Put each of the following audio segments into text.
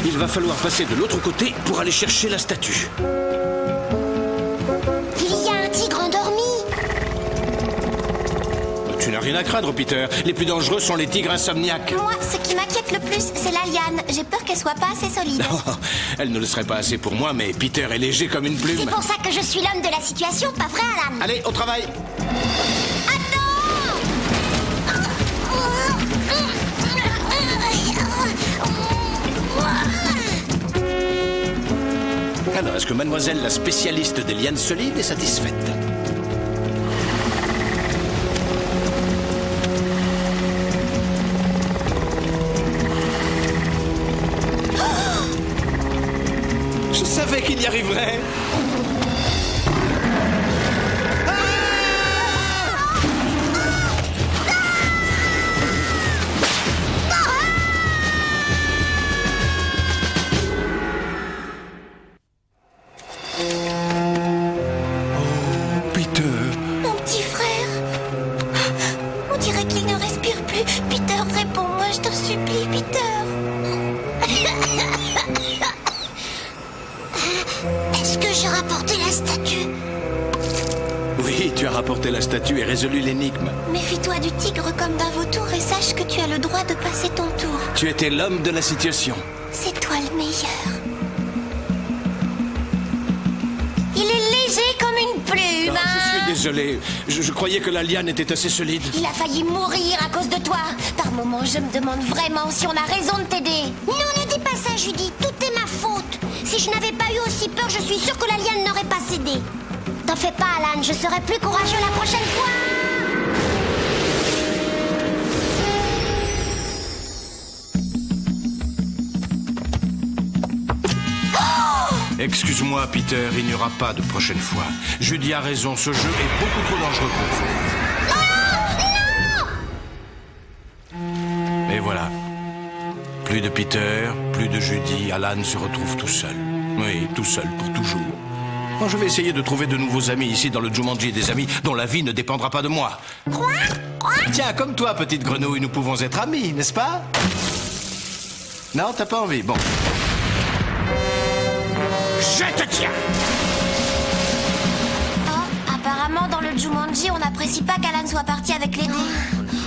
Il va falloir passer de l'autre côté pour aller chercher la statue. Il y a un tigre endormi. Tu n'as rien à craindre, Peter. Les plus dangereux sont les tigres insomniaques. Moi, ce qui m'inquiète le plus, c'est la liane. J'ai peur qu'elle soit pas assez solide. Oh, elle ne le serait pas assez pour moi, mais Peter est léger comme une plume. C'est pour ça que je suis l'homme de la situation, pas vrai, Alan? Allez, au travail. Alors, est-ce que mademoiselle, la spécialiste des lianes solides, est satisfaite? Je savais qu'il y arriverait. Mon petit frère. On dirait qu'il ne respire plus. Peter, réponds-moi, je t'en supplie, Peter. Est-ce que j'ai rapporté la statue? Oui, tu as rapporté la statue et résolu l'énigme. Méfie-toi du tigre comme d'un vautour et sache que tu as le droit de passer ton tour. Tu étais l'homme de la situation. C'est toi le meilleur. Il est léger comme une plume, Je suis désolé. Je croyais que la liane était assez solide. Il a failli mourir à cause de toi. Par moments, je me demande vraiment si on a raison de t'aider. Non, ne dis pas ça, Judy. Tout est ma faute. Si je n'avais pas eu aussi peur, je suis sûre que la liane n'aurait pas cédé. T'en fais pas, Alan. Je serai plus courageux la prochaine fois. Excuse-moi, Peter, il n'y aura pas de prochaine fois. Judy a raison, ce jeu est beaucoup trop dangereux pour vous. Et voilà. Plus de Peter, plus de Judy, Alan se retrouve tout seul. Oui, tout seul pour toujours. Moi, je vais essayer de trouver de nouveaux amis ici dans le Jumanji, des amis dont la vie ne dépendra pas de moi. Tiens, comme toi, petite grenouille, nous pouvons être amis, n'est-ce pas? Non, t'as pas envie? Bon. Je te tiens! Oh, apparemment, dans le Jumanji, on n'apprécie pas qu'Alan soit parti avec les dés.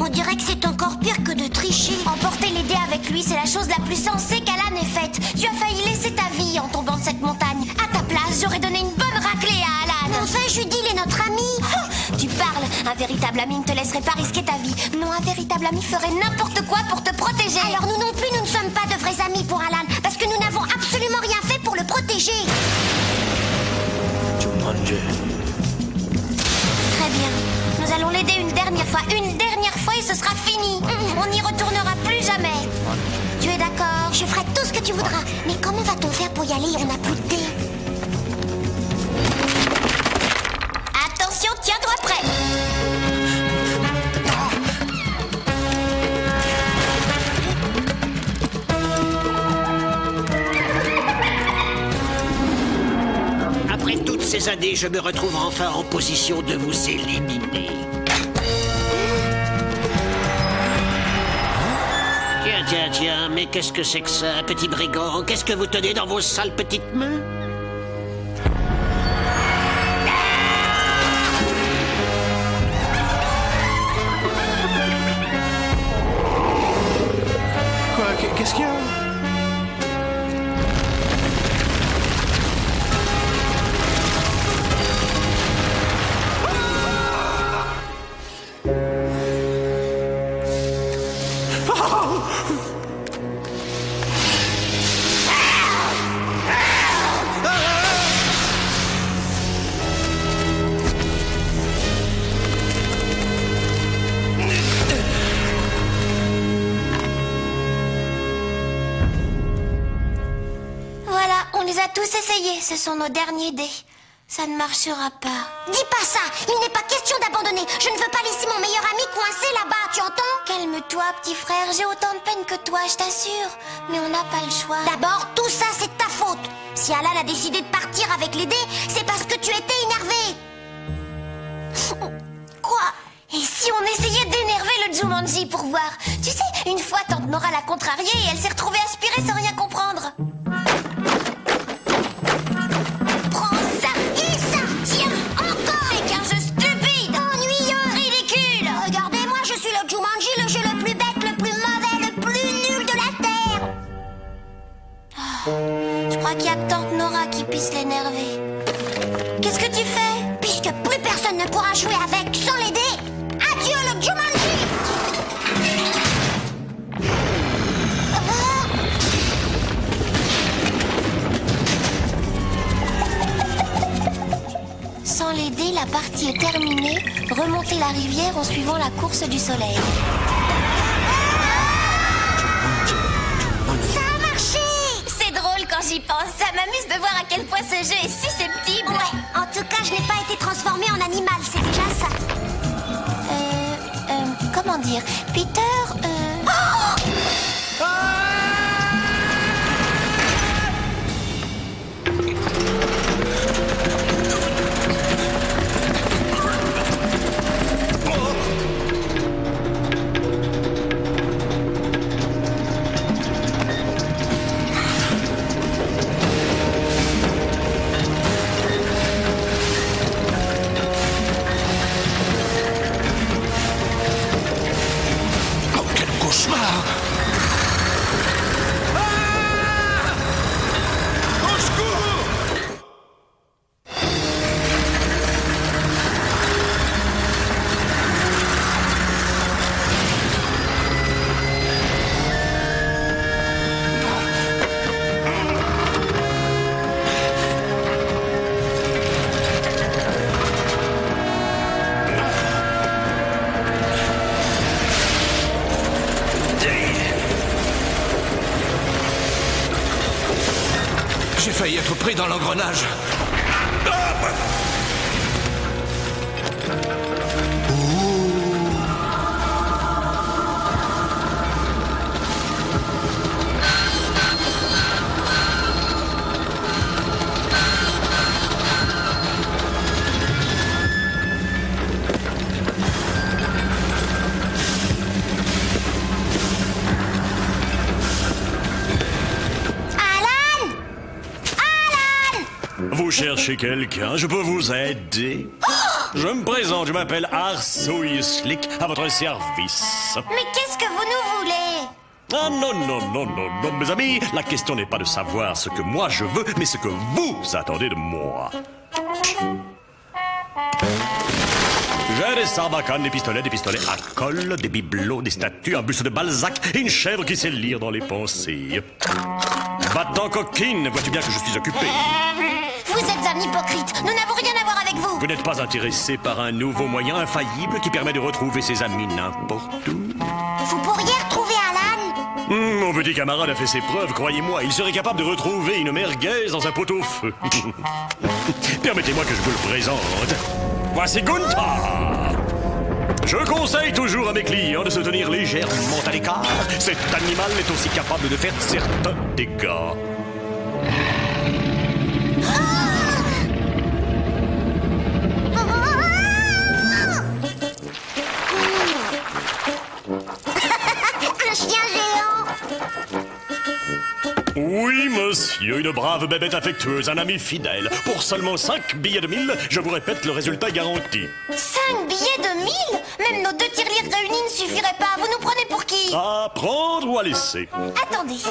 On dirait que c'est encore pire que de tricher. Emporter les dés avec lui, c'est la chose la plus sensée qu'Alan ait faite. Tu as failli laisser ta vie en tombant de cette montagne. À ta place, j'aurais donné une bonne raclée à Alan. Mais enfin, Judy, il est notre ami. Oh, tu parles. Un véritable ami ne te laisserait pas risquer ta vie. Non, un véritable ami ferait n'importe quoi pour te protéger. Alors nous non plus, nous ne sommes pas de vrais amis pour Alan. Parce que nous n'avons absolument rien fait pour le protéger. Jumanji. Très bien. Nous allons l'aider une dernière fois et ce sera fini. On n'y retournera plus jamais. Tu es d'accord? Je ferai tout ce que tu voudras. Mais comment va-t-on faire pour y aller? On n'a plus de thé. Attention, tiens-toi prêt. Après toutes ces années, je me retrouve enfin en position de vous éliminer. Tiens, mais qu'est-ce que c'est que ça, petit brigand? Qu'est-ce que vous tenez dans vos sales petites mains? Quoi? Qu'est-ce qu'il y a? Tous essayé, ce sont nos derniers dés. Ça ne marchera pas. Dis pas ça, il n'est pas question d'abandonner. Je ne veux pas laisser mon meilleur ami coincé là-bas, tu entends? Calme-toi, petit frère, j'ai autant de peine que toi, je t'assure. Mais on n'a pas le choix. D'abord, tout ça, c'est ta faute. Si Alan a décidé de partir avec les dés, c'est parce que tu étais énervé. Quoi? Et si on essayait d'énerver le le Jumanji pour voir. Tu sais, une fois, tante Nora l'a contrariée et elle s'est retrouvée aspirée sans rien comprendre. Prends ça et ça. Tiens, encore. C'est qu'un jeu stupide, ennuyeux, ridicule. Regardez-moi, je suis le Jumanji, le jeu le plus bête, le plus mauvais, le plus nul de la Terre. Je crois qu'il y a que tante Nora qui puisse l'énerver. Qu'est-ce que tu fais? Puisque plus personne ne pourra jouer avec sans l'aider. Adieu le Jumanji. Sans l'aider, la partie est terminée. Remontez la rivière en suivant la course du soleil. Ça a marché! C'est drôle quand j'y pense. Ça m'amuse de voir à quel point ce jeu est susceptible. Ouais, en tout cas, je n'ai pas été transformée en animal, c'est déjà ça. Comment dire? Peter, Oh, quel cauchemar! Au secours! J'ai failli être pris dans l'engrenage. Alan! Alan! Vous cherchez quelqu'un? Je peux vous aider? Je me présente, je m'appelle Arsouille Slick, à votre service. Mais qu'est-ce que vous nous voulez? Ah non, non, non, non, non, mes amis, la question n'est pas de savoir ce que moi je veux, mais ce que vous attendez de moi. J'ai des sarbacanes, des pistolets à colle, des bibelots, des statues, un buste de Balzac et une chèvre qui sait lire dans les pensées. Va-t'en, coquine, vois-tu bien que je suis occupé? Vous êtes un hypocrite. Nous n'avons rien à voir avec vous. Vous n'êtes pas intéressé par un nouveau moyen infaillible qui permet de retrouver ses amis n'importe où? Vous pourriez retrouver Alan? Mon petit camarade a fait ses preuves, croyez-moi. Il serait capable de retrouver une merguez dans un pot-au-feu. Permettez-moi que je vous le présente. Voici Gunther. Je conseille toujours à mes clients de se tenir légèrement à l'écart. Cet animal est aussi capable de faire certains dégâts. Un chien géant. Oui, monsieur, une brave bébête affectueuse, un ami fidèle. Pour seulement 5 billets de 1000, je vous répète, le résultat est garanti. 5 billets de 1000? Même nos 2 tirelires réunis ne suffiraient pas. Vous nous prenez pour qui? À prendre ou à laisser? Attendez.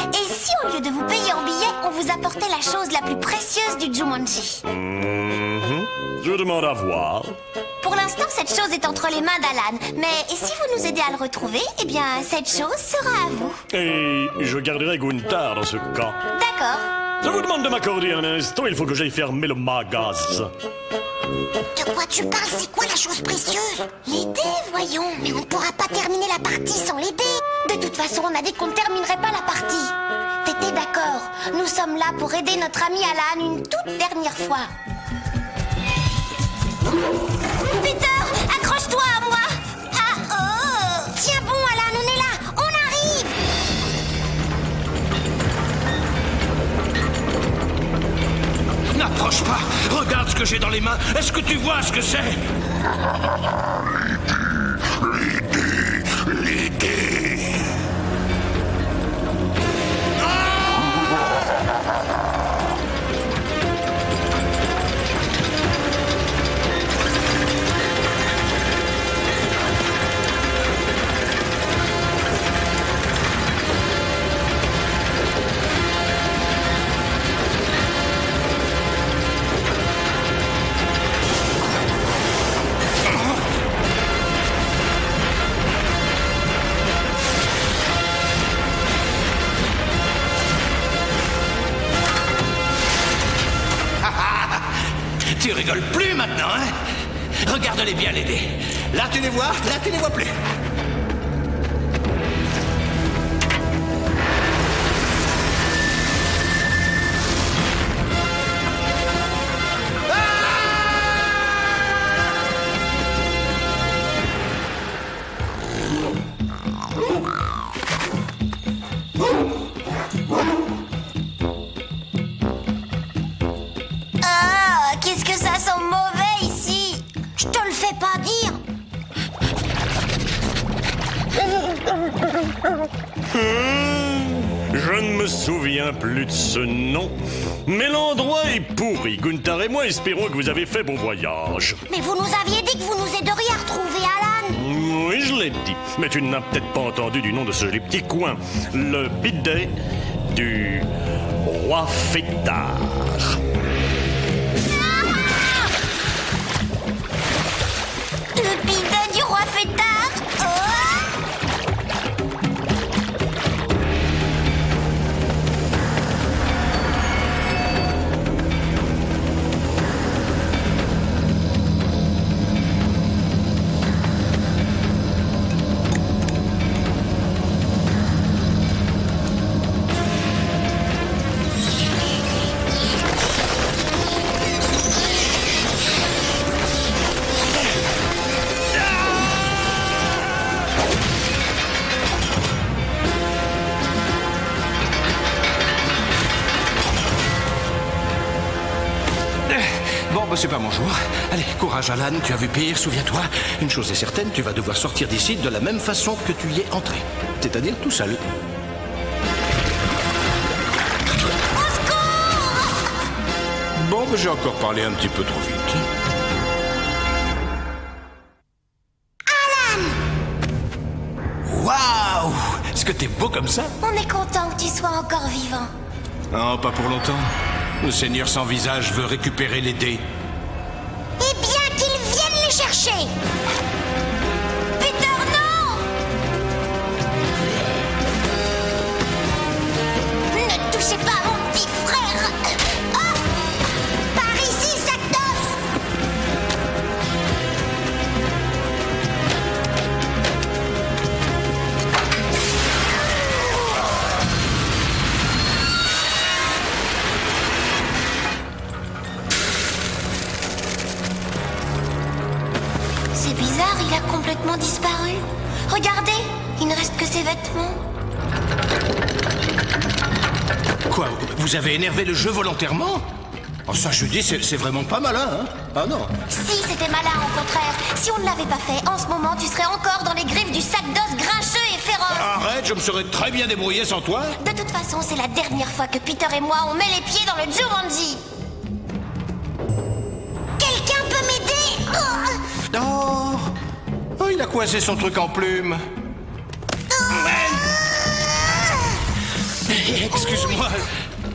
Et si au lieu de vous payer en billets, on vous apportait la chose la plus précieuse du Jumanji? Je demande à voir. Pour l'instant, cette chose est entre les mains d'Alan. Mais si vous nous aidez à le retrouver, eh bien, cette chose sera à vous. Et je garderai Gunther dans ce cas. D'accord. Je vous demande de m'accorder un instant, il faut que j'aille fermer le magasin. De quoi tu parles? C'est quoi la chose précieuse? L'aider, voyons. Mais on ne pourra pas terminer la partie sans l'aider. De toute façon, on a dit qu'on ne terminerait pas la partie. T'étais d'accord? Nous sommes là pour aider notre ami Alan une toute dernière fois. Peter, accroche-toi à moi. Ah oh! Tiens bon, Alan, on est là. On arrive. N'approche pas. Regarde ce que j'ai dans les mains. Est-ce que tu vois ce que c'est? L'aider. Tu rigoles plus maintenant, hein? Regarde-les bien, les dés. Là, tu les vois plus. Qu'est-ce que ça sent mauvais ici? Je te le fais pas dire. Je ne me souviens plus de ce nom. Mais l'endroit est pourri. Gunther et moi espérons que vous avez fait bon voyage. Mais vous nous aviez dit que vous nous aideriez à retrouver Alan. Oui, je l'ai dit. Mais tu n'as peut-être pas entendu du nom de ce joli petit coin. Le bidet du roi Fêtard. Le bidet du roi Fêtard. Oh! Bon, bah c'est pas mon jour. Allez, courage Alan, tu as vu pire, souviens-toi. Une chose est certaine, tu vas devoir sortir d'ici de la même façon que tu y es entré. C'est-à-dire tout seul. Bon, bah j'ai encore parlé un petit peu trop vite. Waouh! Est-ce que t'es beau comme ça? On est content que tu sois encore vivant. Non, pas pour longtemps. Le Seigneur sans visage veut récupérer les dés. Eh bien, qu'ils viennent les chercher. Peter, non! Ne touchez pas à mon petit frère. Oh! Par ici, sac d'os! C'est bizarre, il a complètement disparu. Regardez, il ne reste que ses vêtements. Quoi? Vous avez énervé le jeu volontairement? Oh, ça, Judy, c'est vraiment pas malin, hein? Ah non. Si, c'était malin, au contraire. Si on ne l'avait pas fait, en ce moment, tu serais encore dans les griffes du sac d'os grincheux et féroce. Arrête, je me serais très bien débrouillé sans toi. De toute façon, c'est la dernière fois que Peter et moi, on met les pieds dans le Jumanji. Quelqu'un peut m'aider? Oh. Oh, il a coincé son truc en plume. Excuse-moi.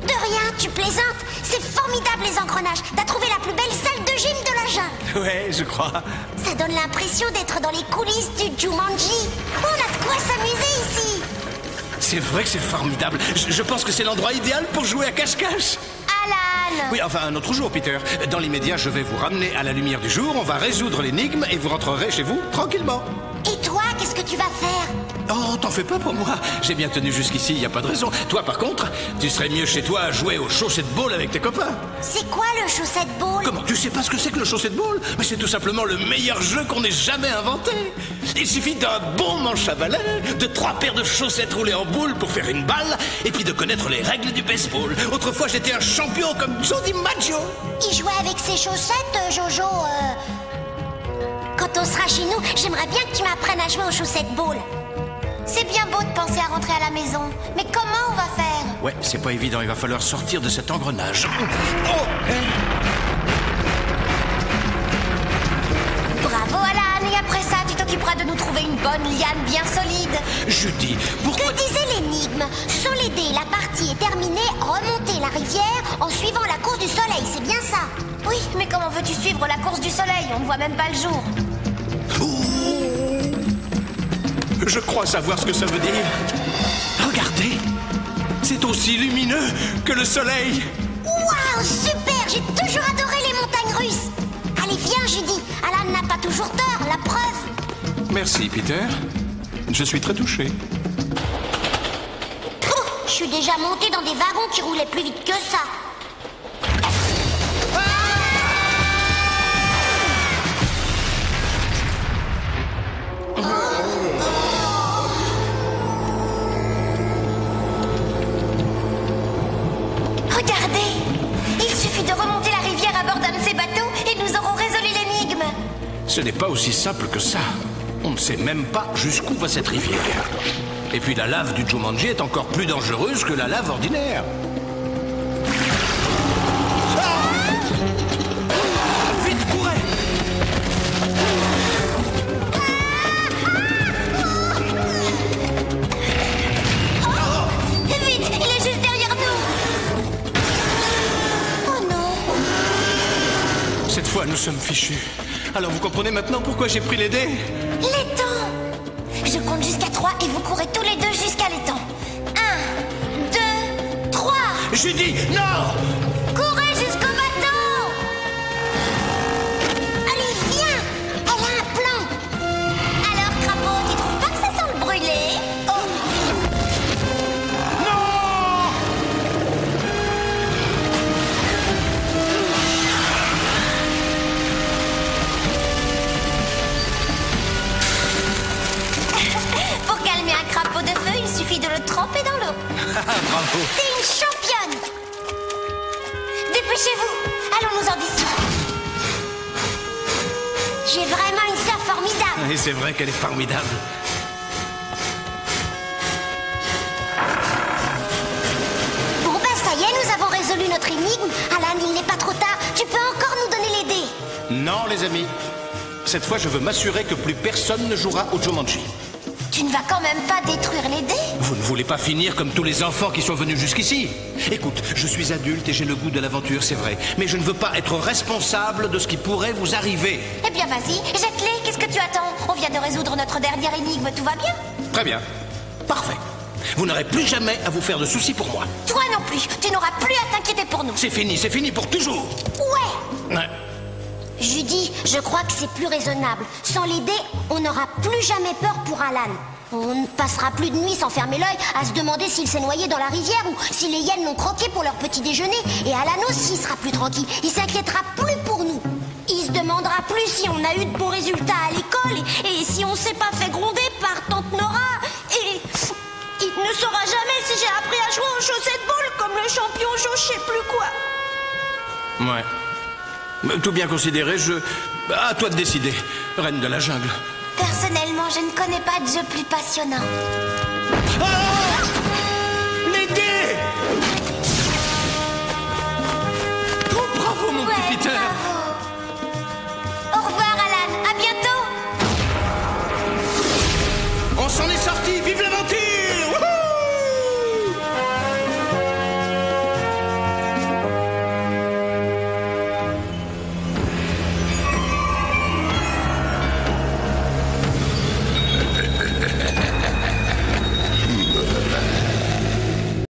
De rien, tu plaisantes. C'est formidable, les engrenages. T'as trouvé la plus belle salle de gym de la jungle. Ouais, je crois. Ça donne l'impression d'être dans les coulisses du Jumanji. On a de quoi s'amuser ici. C'est vrai que c'est formidable. Je pense que c'est l'endroit idéal pour jouer à cache-cache. Alan! Oui, enfin, un autre jour, Peter. Dans l'immédiat, je vais vous ramener à la lumière du jour, on va résoudre l'énigme et vous rentrerez chez vous tranquillement. Et toi, qu'est-ce que tu vas faire? Oh, t'en fais pas pour moi. J'ai bien tenu jusqu'ici, y a pas de raison. Toi, par contre, tu serais mieux chez toi à jouer au chaussette ball avec tes copains. C'est quoi le chaussette ball? Comment? Tu sais pas ce que c'est que le chaussette ball? Mais c'est tout simplement le meilleur jeu qu'on ait jamais inventé. Il suffit d'un bon manche à balai, de 3 paires de chaussettes roulées en boule pour faire une balle, et puis de connaître les règles du baseball. Autrefois, j'étais un champion comme Joe DiMaggio. Il jouait avec ses chaussettes, Jojo, Quand on sera chez nous, j'aimerais bien que tu m'apprennes à jouer au chaussette ball. C'est bien beau de penser à rentrer à la maison, mais comment on va faire? Ouais, c'est pas évident, il va falloir sortir de cet engrenage. Oh, Bravo, Alan, et après ça, tu t'occuperas de nous trouver une bonne liane bien solide. Judy, pourquoi... Que disait l'énigme? Sur les dés, la partie est terminée, remontez la rivière en suivant la course du soleil, c'est bien ça? Oui, mais comment veux-tu suivre la course du soleil? On ne voit même pas le jour. Je crois savoir ce que ça veut dire. Regardez, c'est aussi lumineux que le soleil. Waouh, super! J'ai toujours adoré les montagnes russes. Judy. Alan n'a pas toujours tort, la preuve. Merci, Peter. Je suis très touché. Je suis déjà monté dans des wagons qui roulaient plus vite que ça. Regardez! Il suffit de remonter la rivière à bord d'un de ces bateaux et nous aurons résolu l'énigme. Ce n'est pas aussi simple que ça. On ne sait même pas jusqu'où va cette rivière. Et puis la lave du Jumanji est encore plus dangereuse que la lave ordinaire. Vite, courez! Vite, il est juste derrière nous. Oh non. Cette fois, nous sommes fichus. Alors vous comprenez maintenant pourquoi j'ai pris les dés? L'étang. Je compte jusqu'à 3 et vous courez tous les deux jusqu'à l'étang. 1, 2, 3. Judy, non! Courez jusqu'au bateau. Allez, viens. Elle a un plan. Alors, Crapaud, tu trouves pas que ça sent le brûlé? Oh. Pour calmer un crapaud de feu, il suffit de le tremper dans l'eau. Bravo! T'es une championne. Dépêchez-vous. Allons-nous-en d'ici. J'ai vraiment une sœur formidable. Et c'est vrai qu'elle est formidable. Bon ben ça y est, nous avons résolu notre énigme. Alan, il n'est pas trop tard. Tu peux encore nous donner les dés. Non, les amis. Cette fois, je veux m'assurer que plus personne ne jouera au Jumanji. Tu ne vas quand même pas détruire les dés? Vous ne voulez pas finir comme tous les enfants qui sont venus jusqu'ici? Écoute, je suis adulte et j'ai le goût de l'aventure, c'est vrai. Mais je ne veux pas être responsable de ce qui pourrait vous arriver. Eh bien vas-y, jette-les. Qu'est-ce que tu attends? On vient de résoudre notre dernière énigme, tout va bien? Très bien. Parfait. Vous n'aurez plus jamais à vous faire de soucis pour moi. Toi non plus. Tu n'auras plus à t'inquiéter pour nous. C'est fini pour toujours. Ouais. Judy, je crois que c'est plus raisonnable. Sans les dés, on n'aura plus jamais peur pour Alan. On ne passera plus de nuit sans fermer l'œil à se demander s'il s'est noyé dans la rivière ou si les hyènes l'ont croqué pour leur petit déjeuner. Et Alan aussi sera plus tranquille. Il s'inquiétera plus pour nous. Il se demandera plus si on a eu de bons résultats à l'école et si on s'est pas fait gronder par tante Nora. Et il ne saura jamais si j'ai appris à jouer au chaussettes ball comme le champion je sais plus quoi. Ouais. Tout bien considéré, à toi de décider, reine de la jungle. Personnellement, je ne connais pas de jeu plus passionnant.